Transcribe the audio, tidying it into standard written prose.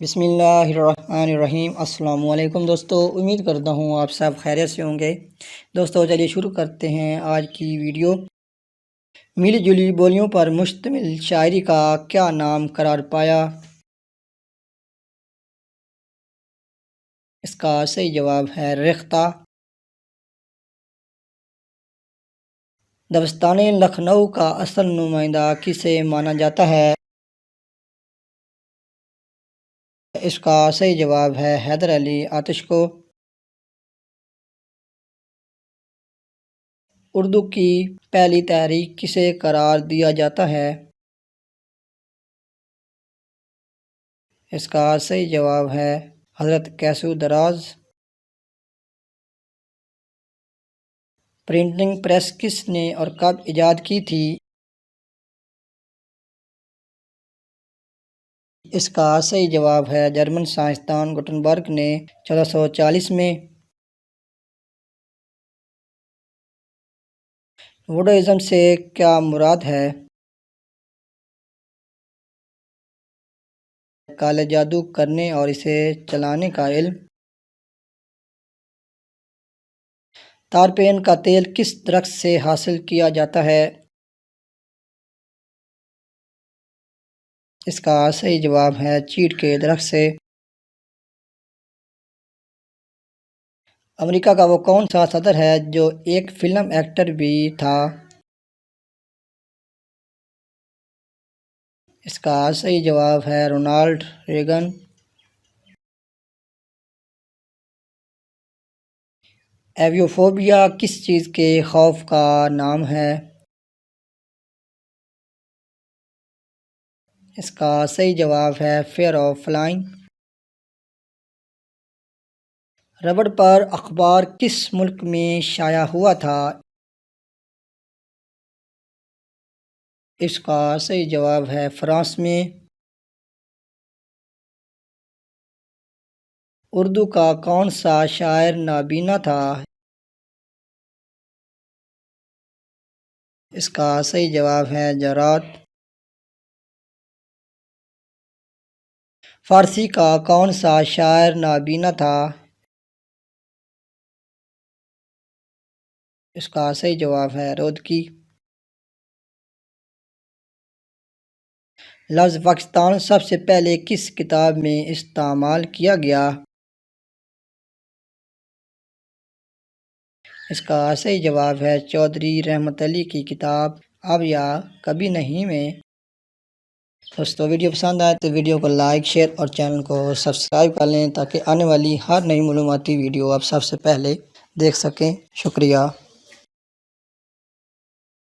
بسم اللہ الرحمن الرحیم۔ السلام علیکم دوستو، امید کرتا ہوں آپ سب خیریت سے ہوں گے۔ دوستو چلیے شروع کرتے ہیں آج کی ویڈیو۔ ملی جلی بولیوں پر مشتمل شاعری کا کیا نام قرار پایا؟ اس کا صحیح جواب ہے ریختہ۔ دبستان لکھنؤ کا اصل نمائندہ کسے مانا جاتا ہے؟ اس کا صحیح جواب ہے حیدر علی آتش کو۔ اردو کی پہلی تحریک کسے قرار دیا جاتا ہے؟ اس کا صحیح جواب ہے حضرت کیسو دراز۔ پرنٹنگ پریس کس نے اور کب ایجاد کی تھی؟ اس کا صحیح جواب ہے جرمن سائنسدان گوٹنبرگ نے 1440 میں۔ ووڈوازم سے کیا مراد ہے؟ کالے جادو کرنے اور اسے چلانے کا علم۔ تارپین کا تیل کس درخت سے حاصل کیا جاتا ہے؟ اس کا صحیح جواب ہے چیڑ کے درخت سے۔ امریکہ کا وہ کون سا صدر ہے جو ایک فلم ایکٹر بھی تھا؟ اس کا صحیح جواب ہے رونالڈ ریگن۔ ایویوفوبیا کس چیز کے خوف کا نام ہے؟ اس کا صحیح جواب ہے فیئر آف فلائنگ۔ ربڑ پر اخبار کس ملک میں شائع ہوا تھا؟ اس کا صحیح جواب ہے فرانس میں۔ اردو کا کون سا شاعر نابینا تھا؟ اس کا صحیح جواب ہے جرات۔ فارسی کا کون سا شاعر نابینا تھا؟ اس کا صحیح جواب ہے رودکی۔ لفظ پاکستان سب سے پہلے کس کتاب میں استعمال کیا گیا؟ اس کا صحیح جواب ہے چودھری رحمت علی کی کتاب اب یا کبھی نہیں میں۔ دوستو ویڈیو پسند آئے تو ویڈیو کو لائک شیئر اور چینل کو سبسکرائب کر لیں تاکہ آنے والی ہر نئی معلوماتی ویڈیو آپ سب سے پہلے دیکھ سکیں۔ شکریہ۔